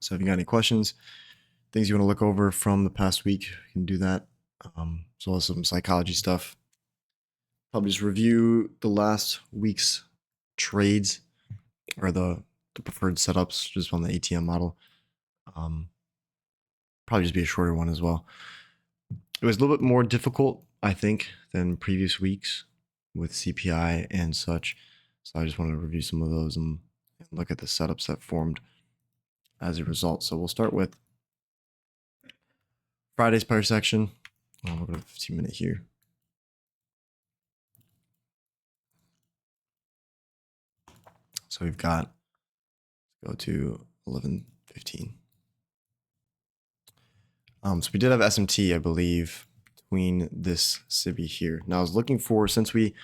So if you got any questions, things you want to look over from the past week, you can do that. As well as some psychology stuff. Probably just review the last week's trades or the preferred setups just on the ATM model. Probably just be a shorter one as well. It was a little bit more difficult, I think, than previous weeks with CPI and such. So I just wanted to review some of those and look at the setups that formed as a result. So we'll start with Friday's price section. We'll go to 15-minute here. So we've got, go to 11:15. So we did have SMT, I believe, between this sibi here. Now I was looking for, since we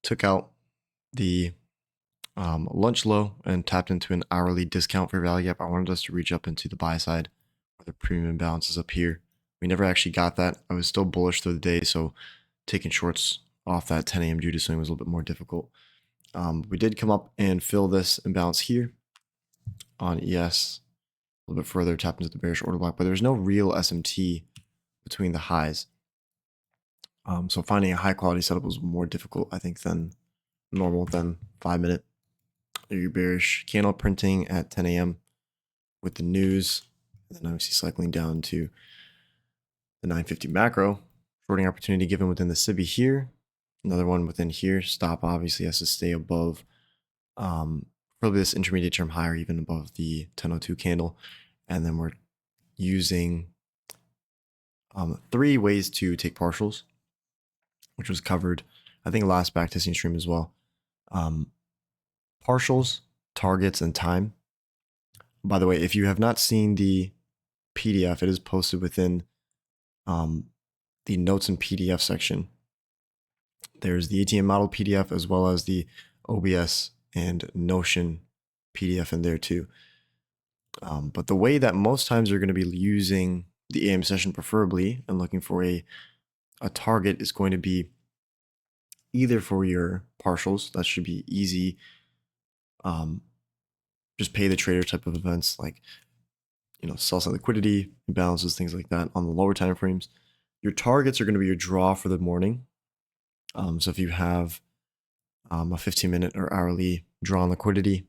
took out the lunch low and tapped into an hourly discount for value gap, I wanted us to reach up into the buy side where the premium balance is up here. We never actually got that. I was still bullish through the day, so taking shorts off that 10 a.m. Judy swing was a little bit more difficult. We did come up and fill this imbalance here on ES a little bit further, tapped into the bearish order block, but there's no real SMT between the highs. So finding a high quality setup was more difficult, I think, than normal, than 5-minute. Your bearish candle printing at 10 a.m. with the news, and then obviously cycling down to the 950 macro. Shorting opportunity given within the sibi here. Another one within here. Stop obviously has to stay above probably this intermediate term higher, even above the 1002 candle. And then we're using 3 ways to take partials, which was covered, I think, last backtesting stream as well. Partials, targets, and time. By the way, if you have not seen the PDF, it is posted within the notes and PDF section. There's the ATM model PDF as well as the OBS and Notion PDF in there too. But the way that most times you're going to be using the AM session preferably and looking for a target is going to be either for your partials. That should be easy. Just pay the trader type of events like, sell side liquidity, imbalances, things like that on the lower time frames. Your targets are going to be your draw for the morning. So if you have a 15-minute or hourly draw on liquidity,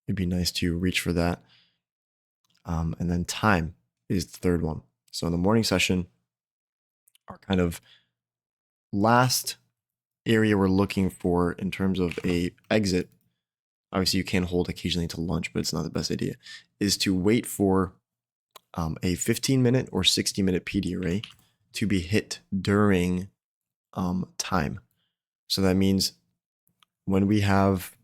it'd be nice to reach for that. And then time is the third one. So in the morning session, our kind of last area we're looking for in terms of a exit, obviously you can hold occasionally to lunch, but it's not the best idea, is to wait for a 15-minute or 60-minute PD array to be hit during time. So that means when we have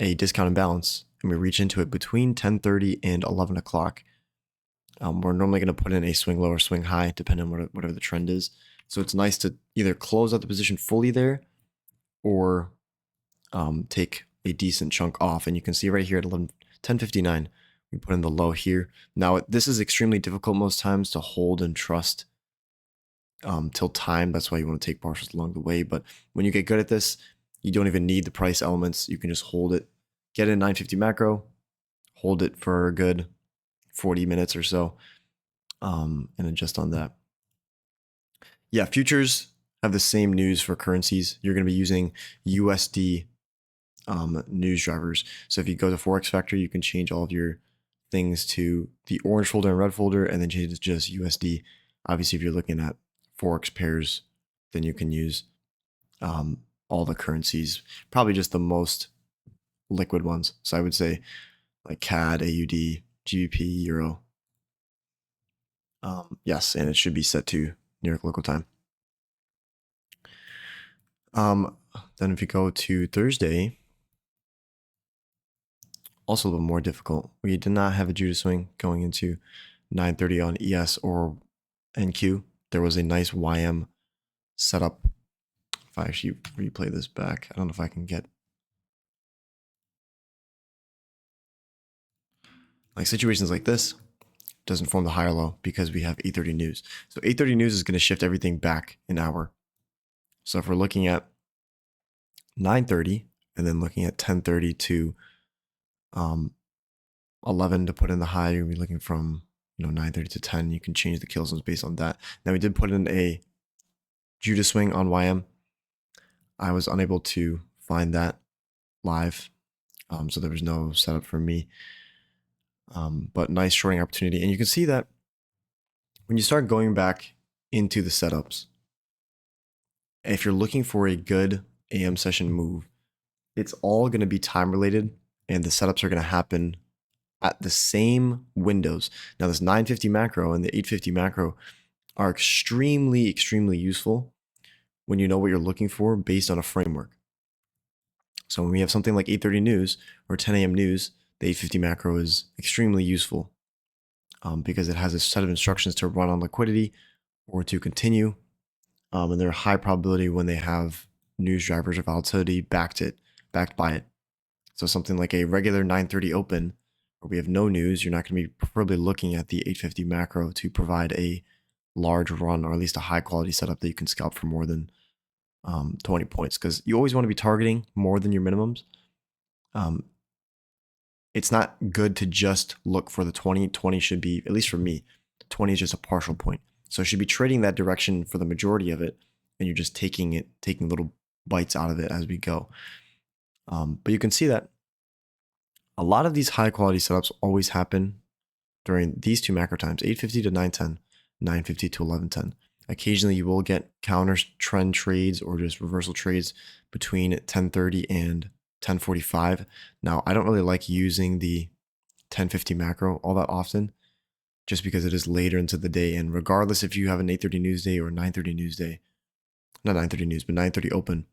a discount imbalance and we reach into it between 10:30 and 11 o'clock, we're normally going to put in a swing low or swing high, depending on whatever the trend is. So it's nice to either close out the position fully there or take a decent chunk off. And you can see right here at 10:59, we put in the low here. Now, this is extremely difficult most times to hold and trust till time. That's why you want to take partials along the way. But when you get good at this, you don't even need the price elements. You can just hold it, get in 950 macro, hold it for a good 40 minutes or so, and adjust on that. Yeah, futures have the same news for currencies. You're going to be using USD news drivers. So if you go to Forex Factor, you can change all of your things to the orange folder and red folder, and then change it to just USD. Obviously, if you're looking at Forex pairs, then you can use all the currencies, probably just the most liquid ones. So I would say like CAD, AUD, GBP, Euro. Yes, and it should be set to New York local time. Then if you go to Thursday, also a little more difficult. We did not have a Judah swing going into 9:30 on ES or NQ. There was a nice YM setup. If I actually replay this back, I don't know if I can get like situations like this. Doesn't form the higher low because we have 8:30 news. So 8:30 news is going to shift everything back an hour. So if we're looking at 9:30 and then looking at 10:30 to 11 to put in the high. You're gonna be looking from 9:30 to 10. You can change the kill zones based on that. Now we did put in a Judah swing on YM. I was unable to find that live, so there was no setup for me. But nice shorting opportunity, and you can see that when you start going back into the setups, if you're looking for a good AM session move, it's all going to be time related, and the setups are going to happen at the same windows. Now, this 950 macro and the 850 macro are extremely, extremely useful when you know what you're looking for based on a framework. So when we have something like 8:30 news or 10 a.m. news, the 850 macro is extremely useful because it has a set of instructions to run on liquidity or to continue. And they're a high probability when they have news drivers or volatility backed by it. So something like a regular 9:30 open where we have no news, you're not going to be preferably looking at the 850 macro to provide a large run or at least a high quality setup that you can scalp for more than 20 points, because you always want to be targeting more than your minimums. It's not good to just look for the 20. 20 should be, at least for me, 20 is just a partial point. So I should be trading that direction for the majority of it, and you're just taking little bites out of it as we go. But you can see that a lot of these high quality setups always happen during these two macro times, 850 to 910, 950 to 1110. Occasionally you will get counter trend trades or just reversal trades between 1030 and 1045. Now, I don't really like using the 1050 macro all that often, just because it is later into the day. And regardless if you have an 8:30 news day or 9:30 news day, not 9:30 news, but 9:30 open,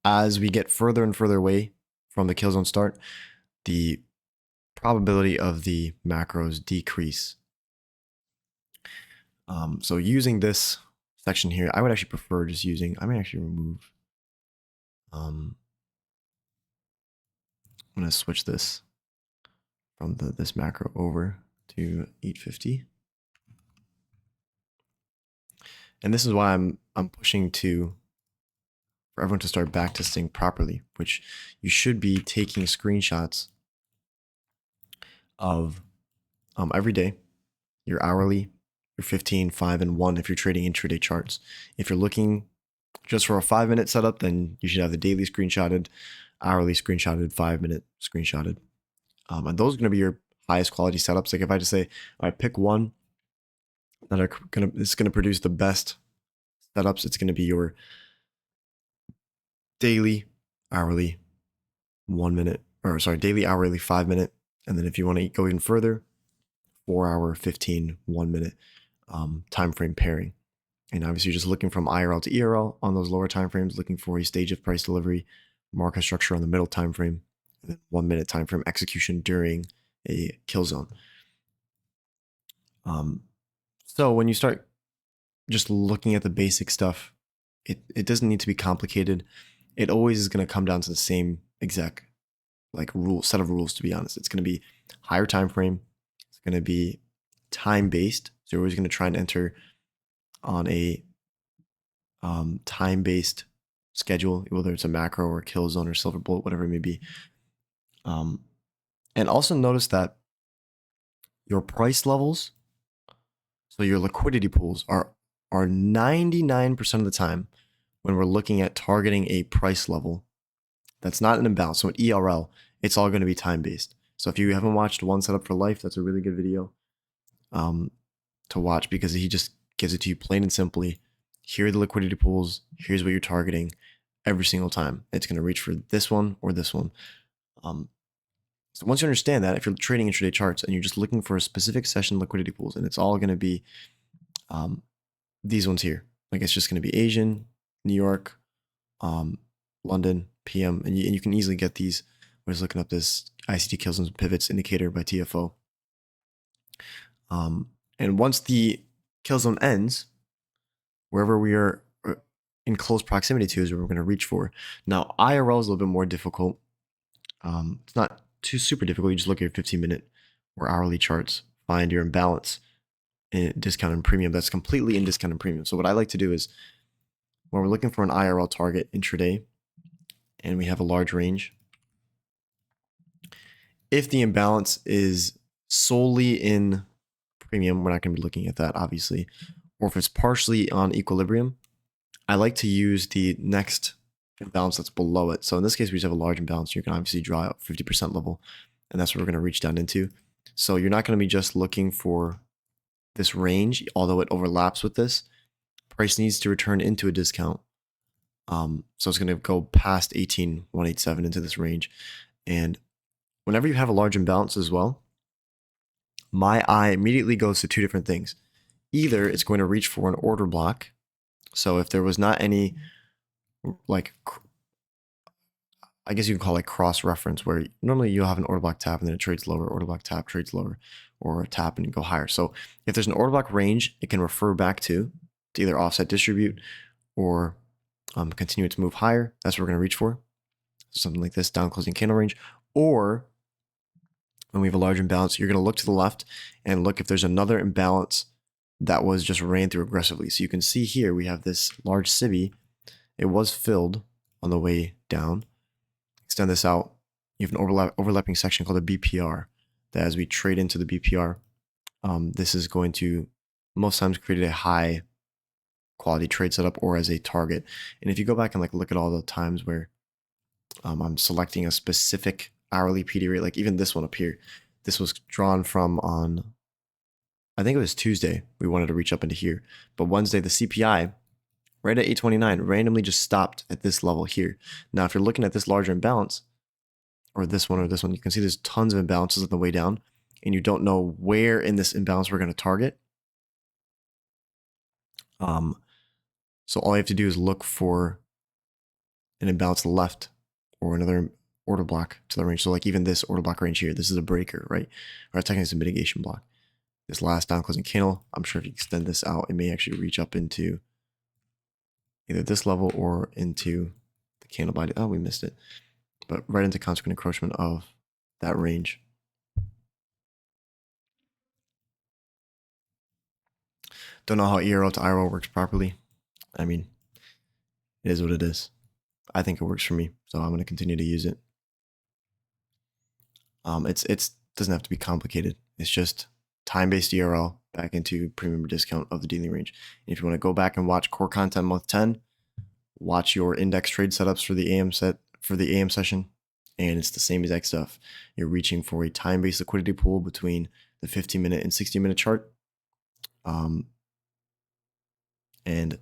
as we get further and further away from the kill zone start, the probability of the macros decrease. So using this section here, I would actually prefer just using, I may actually remove, I'm going to switch this from this macro over to 850. And this is why I'm pushing for everyone to start backtesting properly, which you should be taking screenshots of every day, your hourly, your 15, 5, and 1 if you're trading intraday charts. If you're looking just for a 5-minute setup, then you should have the daily screenshotted, hourly screenshotted, 5-minute screenshotted. And those are going to be your highest quality setups. Like if I just say, all right, pick one that it's going to produce the best setups, it's going to be your daily, hourly, 1 minute, or sorry, daily, hourly, 5-minute. And then if you want to go even further, 4-hour, 15, 1-minute time frame pairing. And obviously you're just looking from IRL to ERL on those lower time frames, looking for a stage of price delivery, market structure on the middle time frame, and then 1-minute time frame execution during a kill zone. So when you start just looking at the basic stuff, it doesn't need to be complicated. It always is going to come down to the same exact set of rules, to be honest. It's going to be higher time frame. It's going to be time based. So you're always going to try and enter on a time based schedule, whether it's a macro or a kill zone or silver bullet, whatever it may be. And also notice that your price levels, so your liquidity pools, are 99% of the time when we're looking at targeting a price level that's not an imbalance. So an ERL, it's all going to be time based. So if you haven't watched One Setup for Life, that's a really good video to watch, because he just gives it to you plain and simply. Here are the liquidity pools. Here's what you're targeting every single time. It's going to reach for this one or this one. So once you understand that, if you're trading intraday charts and you're just looking for a specific session liquidity pools, and it's all going to be these ones here. Like it's just going to be Asian, New York, London, PM, and you can easily get these. I was looking up this ICT kills and pivots indicator by TFO. And once the kill zone ends, wherever we are in close proximity to is where we're going to reach for. Now, IRL is a little bit more difficult. It's not too super difficult. You just look at your 15-minute or hourly charts, find your imbalance in discount and premium. That's completely in discount and premium. So what I like to do is when we're looking for an IRL target intraday and we have a large range, if the imbalance is solely in premium, we're not going to be looking at that, obviously. Or if it's partially on equilibrium, I like to use the next imbalance that's below it. So in this case, we just have a large imbalance. You can obviously draw out 50% level, and that's what we're going to reach down into. So you're not going to be just looking for this range, although it overlaps with this. Price needs to return into a discount. So it's going to go past 18,187 into this range. And whenever you have a large imbalance as well, my eye immediately goes to two different things. Either it's going to reach for an order block. So if there was not any, like, I guess you can call it cross reference, where normally you'll have an order block tap and then it trades lower, order block tap trades lower, or tap and go higher. So if there's an order block range, it can refer back to either offset distribute or continue to move higher. That's what we're going to reach for. Something like this, down closing candle range. Or when we have a large imbalance, you're going to look to the left and look if there's another imbalance that was just ran through aggressively. So you can see here we have this large sibi. It was filled on the way down. Extend this out. You have an overlapping section called a BPR that as we trade into the BPR, this is going to most times create a high quality trade setup or as a target. And if you go back and like look at all the times where I'm selecting a specific hourly PD rate, like even this one up here, this was drawn from on, I think it was Tuesday, we wanted to reach up into here. But Wednesday, the CPI, right at 829, randomly just stopped at this level here. Now, if you're looking at this larger imbalance, or this one, you can see there's tons of imbalances on the way down, and you don't know where in this imbalance we're going to target. So all you have to do is look for an imbalance to the left or another order block to the range. So like even this order block range here, this is a breaker, right? Or technically it's a mitigation block. This last down closing candle, I'm sure if you extend this out, it may actually reach up into either this level or into the candle body. Oh, we missed it. But right into consequent encroachment of that range. Don't know how ERO to IRO works properly. I mean, it is what it is. I think it works for me, so I'm going to continue to use it. It's doesn't have to be complicated. It's just time-based ERL back into premium discount of the dealing range. And if you want to go back and watch core content month 10, watch your index trade setups for the AM session, and it's the same exact stuff. You're reaching for a time-based liquidity pool between the 15-minute and 60-minute chart. And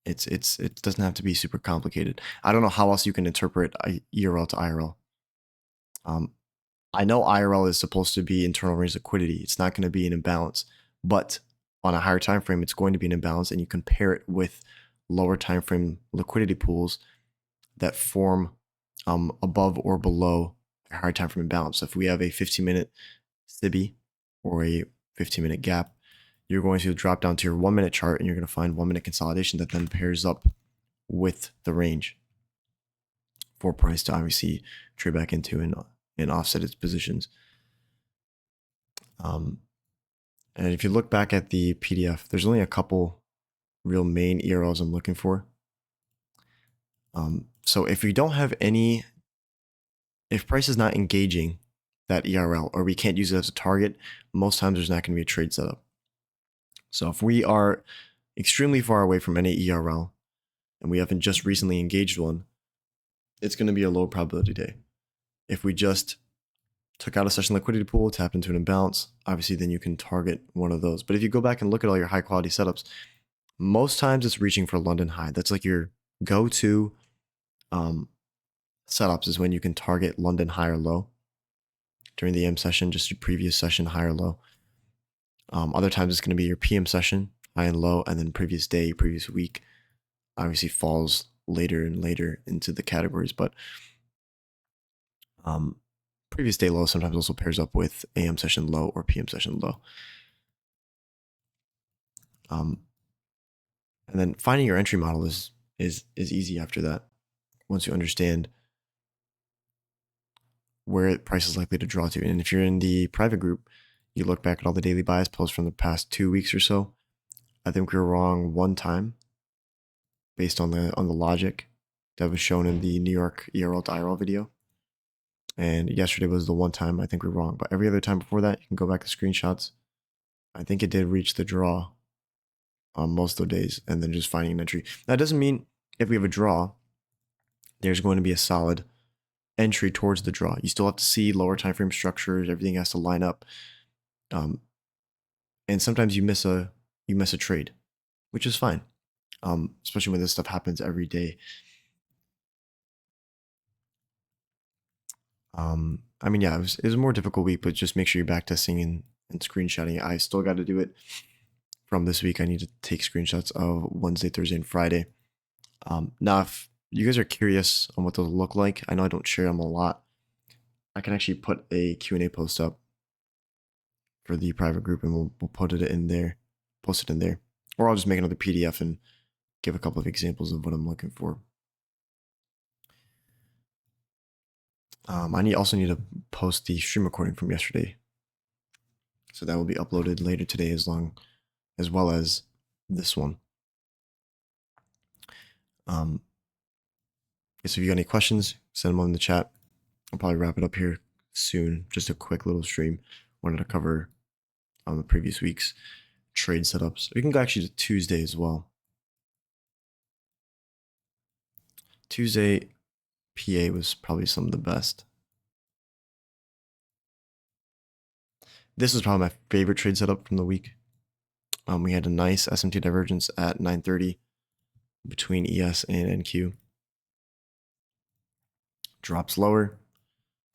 it doesn't have to be super complicated. I don't know how else you can interpret ERL to IRL. I know IRL is supposed to be internal range liquidity. It's not going to be an imbalance, but on a higher time frame, it's going to be an imbalance, and you compare it with lower time frame liquidity pools that form above or below a higher time frame imbalance. So if we have a 15-minute sibi or a 15-minute gap, you're going to drop down to your 1-minute chart and you're going to find 1-minute consolidation that then pairs up with the range for price to obviously trade back into and offset its positions. And if you look back at the PDF, there's only a couple real main ERLs I'm looking for. So if you don't have any, if price is not engaging that ERL or we can't use it as a target, most times there's not going to be a trade setup. So if we are extremely far away from any ERL and we haven't just recently engaged one, it's going to be a low probability day. If we just took out a session liquidity pool, tapped into an imbalance, obviously then you can target one of those. But if you go back and look at all your high quality setups, most times it's reaching for London high. That's like your go-to setups is when you can target London high or low during the AM session, just your previous session high or low. Other times it's going to be your PM session, high and low, and then previous day, previous week, obviously falls later and later into the categories. But previous day low sometimes also pairs up with AM session low or PM session low. And then finding your entry model is easy after that. Once you understand where price is likely to draw to. And if you're in the private group, you look back at all the daily bias posts from the past 2 weeks or so. I think we were wrong one time based on the logic that was shown in the New York ERL to IRL video. And yesterday was the one time I think we're wrong. But every other time before that, you can go back to screenshots. I think it did reach the draw on most of the days, and then just finding an entry. That doesn't mean if we have a draw, there's going to be a solid entry towards the draw. You still have to see lower time frame structures. Everything has to line up. And sometimes you miss a trade, which is fine. Especially when this stuff happens every day. I mean, yeah, it was a more difficult week, but just make sure you're backtesting and screenshotting. I still got to do it from this week. I need to take screenshots of Wednesday, Thursday, and Friday. Now, if you guys are curious on what those look like, I know I don't share them a lot. I can actually put a Q&A post up for the private group, and we'll put it in there, post it in there. Or I'll just make another PDF and give a couple of examples of what I'm looking for. I also need to post the stream recording from yesterday. So that will be uploaded later today as well as this one. So if you got any questions, send them in the chat. I'll probably wrap it up here soon. Just a quick little stream. Wanted to cover on the previous week's trade setups. We can go actually to Tuesday as well. Tuesday PA was probably some of the best. This was probably my favorite trade setup from the week. We had a nice SMT divergence at 9:30 between ES and NQ. Drops lower,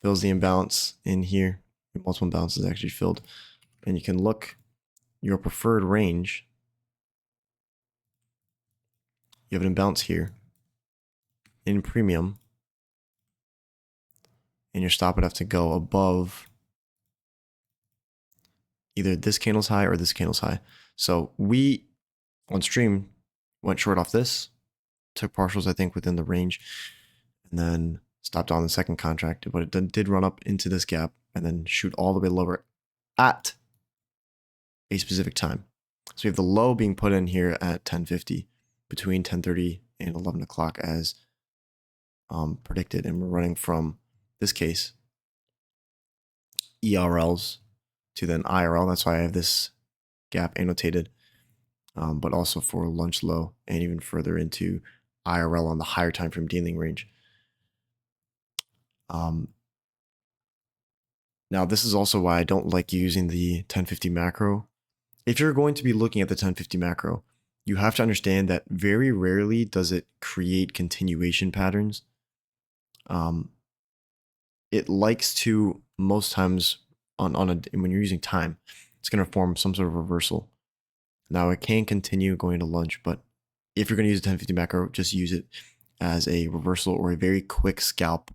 fills the imbalance in here. Multiple imbalances actually filled. And you can look your preferred range. You have an imbalance here in premium, and your stop would have to go above either this candle's high or this candle's high. So we on stream went short off this, took partials I think within the range, and then stopped on the second contract, but it did run up into this gap and then shoot all the way lower at a specific time. So we have the low being put in here at 10:50 between 10:30 and 11 o'clock as predicted, and we're running from this case ERLs to then IRL. That's why I have this gap annotated, but also for lunch low and even further into IRL on the higher time frame dealing range. Now, this is also why I don't like using the 1050 macro. If you're going to be looking at the 1050 macro, you have to understand that very rarely does it create continuation patterns. It likes to, most times when you're using time, it's going to form some sort of reversal. Now it can continue going to lunch, but if you're going to use a 1050 macro, just use it as a reversal or a very quick scalp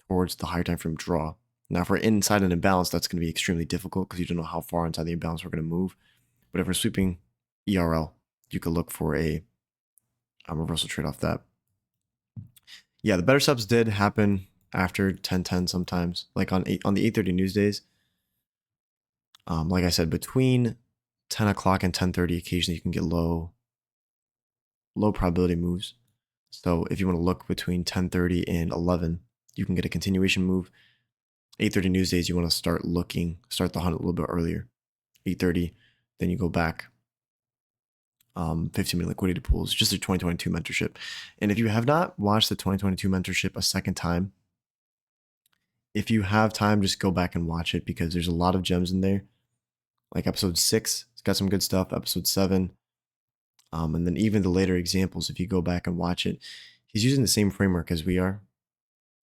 towards the higher time frame draw. Now, if we're inside an imbalance, that's going to be extremely difficult because you don't know how far inside the imbalance we're going to move. But if we're sweeping ERL, you could look for a reversal trade off that. Yeah, the better subs did happen after 10:10 sometimes, like on the 8:30 news days. Like I said, between 10 o'clock and 10:30, occasionally you can get low probability moves. So if you want to look between 10:30 and 11, you can get a continuation move. 8:30 news days, you want to start the hunt a little bit earlier. 8:30, then you go back. 15-minute liquidity pools, just a 2022 mentorship. And if you have not watched the 2022 mentorship a second time, if you have time, just go back and watch it because there's a lot of gems in there. Like episode 6, it's got some good stuff. Episode 7, and then even the later examples, if you go back and watch it, he's using the same framework as we are.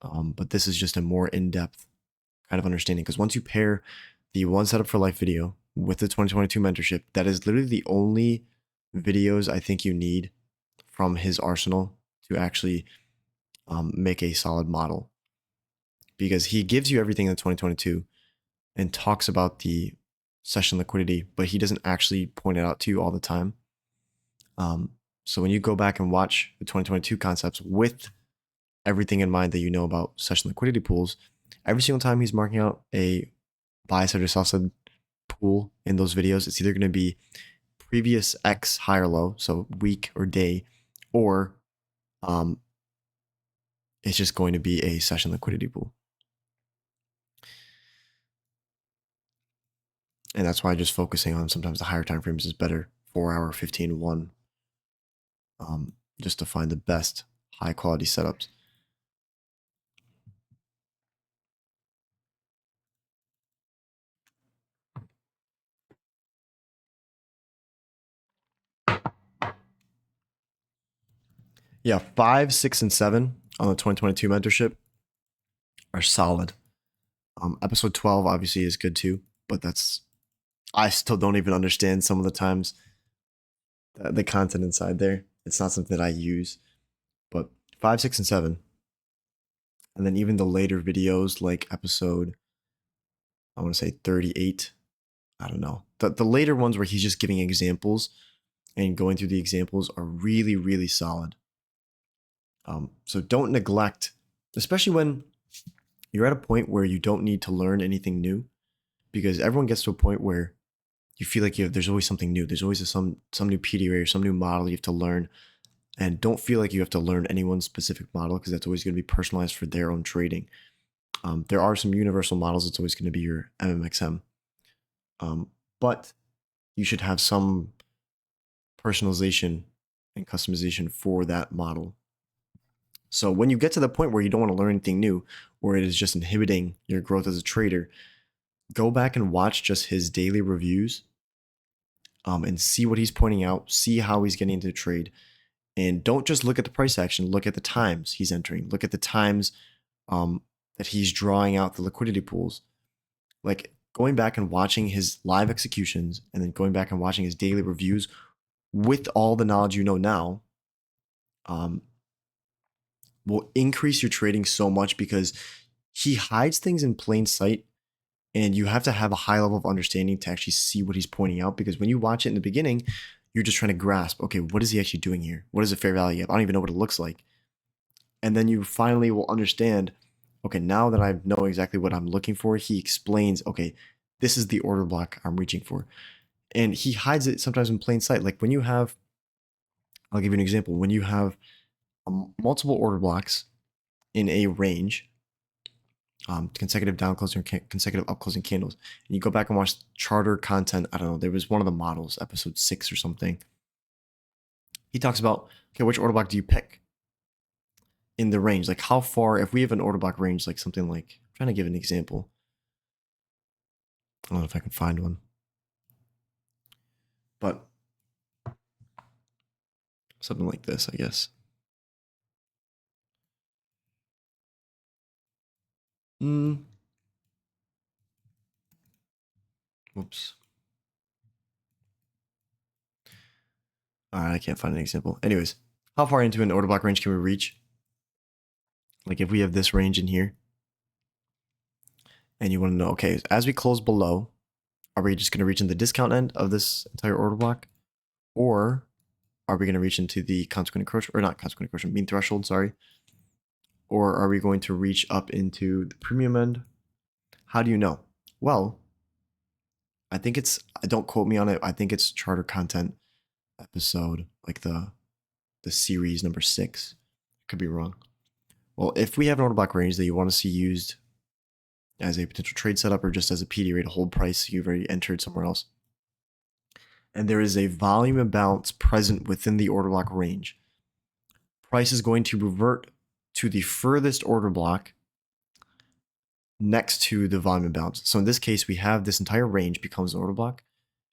But this is just a more in-depth kind of understanding, because once you pair the One Setup for Life video with the 2022 mentorship, that is literally the only videos I think you need from his arsenal to actually make a solid model, because he gives you everything in the 2022 and talks about the session liquidity, but he doesn't actually point it out to you all the time. So when you go back and watch the 2022 concepts with everything in mind that you know about session liquidity pools, every single time he's marking out a buy side or sell side pool in those videos, it's either going to be previous X high or low, so week or day, or it's just going to be a session liquidity pool. And that's why just focusing on sometimes the higher time frames is better. 4 hour, 15, 1, just to find the best high quality setups. Yeah, 5, 6, and 7 on the 2022 mentorship are solid. Episode 12 obviously is good too, but I still don't even understand some of the times the content inside there. It's not something that I use, but 5, 6, and 7. And then even the later videos like episode, I want to say 38. I don't know. The later ones where he's just giving examples and going through the examples are really, really solid. So don't neglect, especially when you're at a point where you don't need to learn anything new, because everyone gets to a point where you feel like there's always something new. There's always some new PDA or some new model you have to learn, and don't feel like you have to learn anyone's specific model, because that's always going to be personalized for their own trading. There are some universal models. It's always going to be your MMXM, but you should have some personalization and customization for that model. So when you get to the point where you don't want to learn anything new, or it is just inhibiting your growth as a trader, go back and watch just his daily reviews, and see what he's pointing out, see how he's getting into the trade. And don't just look at the price action, look at the times he's entering, look at the times that he's drawing out the liquidity pools. Like going back and watching his live executions and then going back and watching his daily reviews with all the knowledge you know now, will increase your trading so much, because he hides things in plain sight, and you have to have a high level of understanding to actually see what he's pointing out. Because when you watch it in the beginning, you're just trying to grasp, okay, what is he actually doing here? What is a fair value gap? I don't even know what it looks like. And then you finally will understand, okay, now that I know exactly what I'm looking for, he explains, okay, this is the order block I'm reaching for. And he hides it sometimes in plain sight. Like when you have, I'll give you an example. When you have multiple order blocks in a range, consecutive down closing or consecutive up closing candles, and you go back and watch charter content, I don't know, there was one of the models, episode 6 or something. He talks about, okay, which order block do you pick in the range? Like how far, if we have an order block range, like something like, I'm trying to give an example. I don't know if I can find one, but something like this, I guess. Whoops. All right, I can't find an example. Anyways, how far into an order block range can we reach? Like if we have this range in here, and you want to know, okay, as we close below, are we just going to reach in the discount end of this entire order block? Or are we going to reach into the consequent encroachment, or not consequent encroachment, mean threshold, sorry? Or are we going to reach up into the premium end? How do you know? Well, I think it's, don't quote me on it, I think it's charter content episode, like the series number 6. Could be wrong. Well, if we have an order block range that you want to see used as a potential trade setup or just as a PD rate, a hold price you've already entered somewhere else, and there is a volume imbalance present within the order block range, price is going to revert to the furthest order block next to the volume imbalance. So in this case, we have this entire range becomes an order block,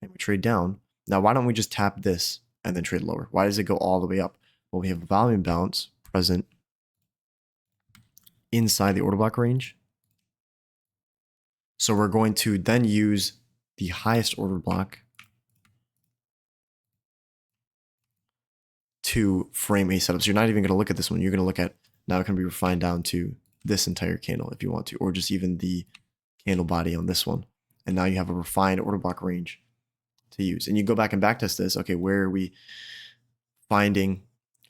and we trade down. Now, why don't we just tap this and then trade lower? Why does it go all the way up? Well, we have a volume imbalance present inside the order block range. So we're going to then use the highest order block to frame a setup. So you're not even going to look at this one. You're going to look at, now it can be refined down to this entire candle if you want to, or just even the candle body on this one. And now you have a refined order block range to use. And you go back and backtest this. Okay, where are we finding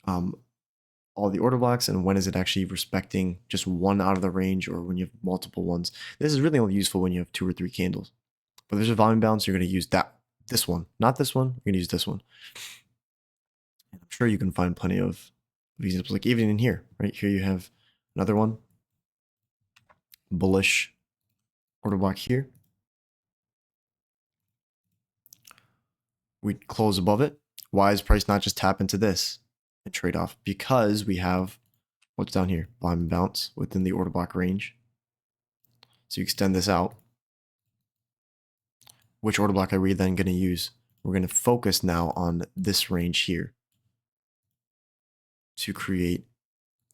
all the order blocks, and when is it actually respecting just one out of the range, or when you have multiple ones? This is really only useful when you have 2 or 3 candles. But there's a volume balance, you're going to use this one, not this one. You're going to use this one. And I'm sure you can find plenty of examples, like even in here, right? Here you have another one, bullish order block here. we close above it. Why is price not just tap into this and trade off? Because we have what's down here, volume and bounce within the order block range. So you extend this out. Which order block are we then going to use? We're going to focus now on this range here to create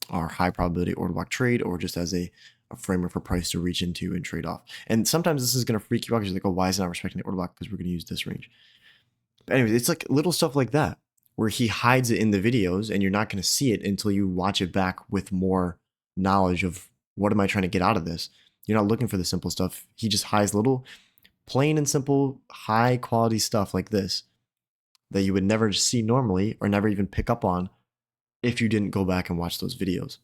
our high probability order block trade, or just as a framework for price to reach into and trade off. And sometimes this is going to freak you out because you're like, oh, why is it not respecting the order block? Because we're going to use this range. But anyways, it's like little stuff like that where he hides it in the videos and you're not going to see it until you watch it back with more knowledge of what am I trying to get out of this. You're not looking for the simple stuff. He just hides little plain and simple high quality stuff like this that you would never see normally or never even pick up on if you didn't go back and watch those videos.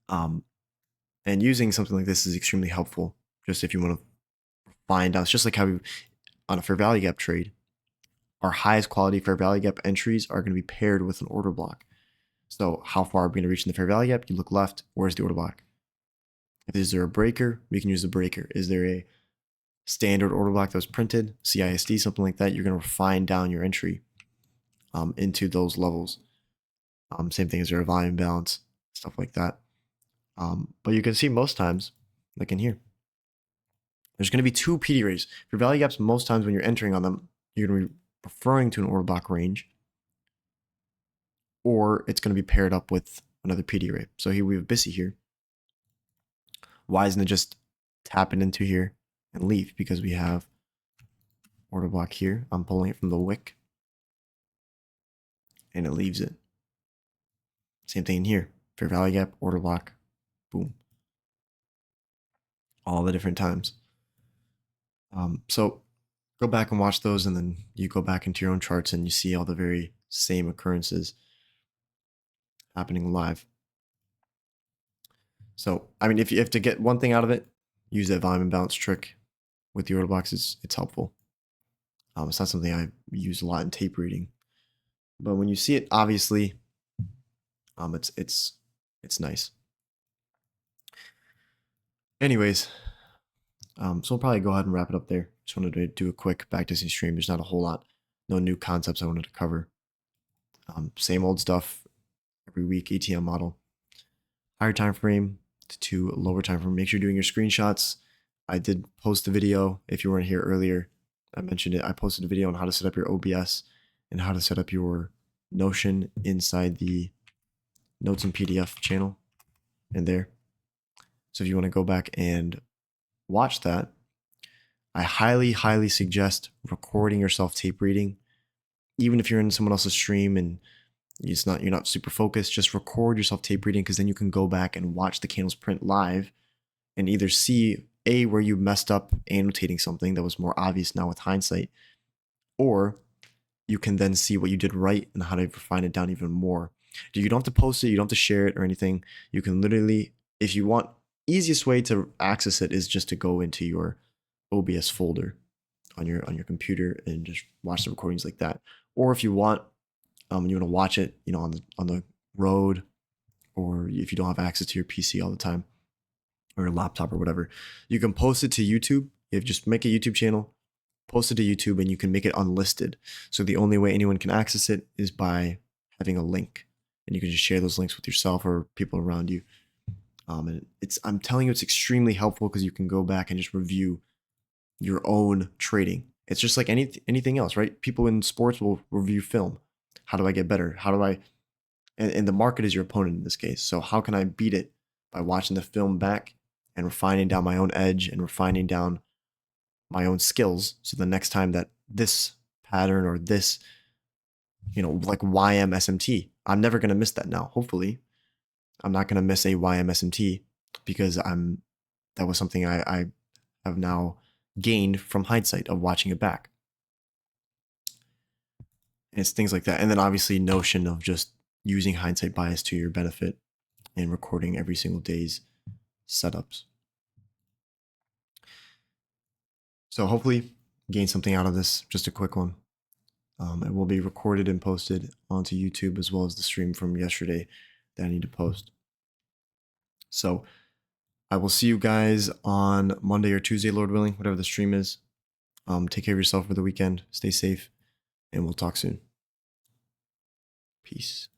And using something like this is extremely helpful just if you want to find out. It's just like how we, on a fair value gap trade, our highest quality fair value gap entries are going to be paired with an order block. So how far are we going to reach in the fair value gap? You look left, where's the order block? Is there a breaker? We can use the breaker. Is there a standard order block that was printed, CISD, something like that? You're going to refine down your entry into those levels. Same thing as there a volume balance, stuff like that. But you can see most times, like in here, there's going to be two PD rays. For value gaps, most times when you're entering on them, you're going to be referring to an order block range, or it's going to be paired up with another PD ray. So here we have bisi here. Why isn't it just tapping into here and leave? Because we have order block here. I'm pulling it from the wick, and it leaves it. Same thing in here. Fair value gap, order block, boom. All the different times. So go back and watch those, and then you go back into your own charts and you see all the very same occurrences happening live. So, I mean, if you have to get one thing out of it, use that volume and balance trick with the order blocks. It's helpful. It's not something I use a lot in tape reading, but when you see it, obviously, it's nice. Anyways, so we'll probably go ahead and wrap it up there. Just wanted to do a quick backtesting stream. There's not a whole lot, no new concepts I wanted to cover. Same old stuff every week. ETM model, higher time frame to lower time frame. Make sure you're doing your screenshots. I did post a video. If you weren't here earlier, I mentioned it. I posted a video on how to set up your OBS and how to set up your Notion inside the Notes and PDF channel in there. So if you want to go back and watch that, I highly, highly suggest recording yourself tape reading. Even if you're in someone else's stream and you're not super focused, just record yourself tape reading, because then you can go back and watch the candles print live and either see where you messed up annotating something that was more obvious now with hindsight, or you can then see what you did right and how to refine it down even more. You don't have to post it, you don't have to share it or anything. You can literally, if you want, easiest way to access it is just to go into your OBS folder on your computer and just watch the recordings like that. Or if you want, you want to watch it, on the road, or if you don't have access to your PC all the time or your laptop or whatever, you can post it to YouTube. You just make a YouTube channel, post it to YouTube, and you can make it unlisted. So the only way anyone can access it is by having a link, and you can just share those links with yourself or people around you. And I'm telling you, it's extremely helpful because you can go back and just review your own trading. It's just like anything else, right? People in sports will review film. How do I get better? And the market is your opponent in this case. So how can I beat it? By watching the film back and refining down my own edge and refining down my own skills. So the next time that this pattern or this, like YM SMT, I'm never going to miss that now. Hopefully I'm not going to miss a YM SMT, because that was something I have now gained from hindsight of watching it back. And it's things like that. And then obviously notion of just using hindsight bias to your benefit and recording every single day's setups. So hopefully gain something out of this, just a quick one. It will be recorded and posted onto YouTube, as well as the stream from yesterday that I need to post. So I will see you guys on Monday or Tuesday, Lord willing, whatever the stream is. Take care of yourself for the weekend. Stay safe, and we'll talk soon. Peace.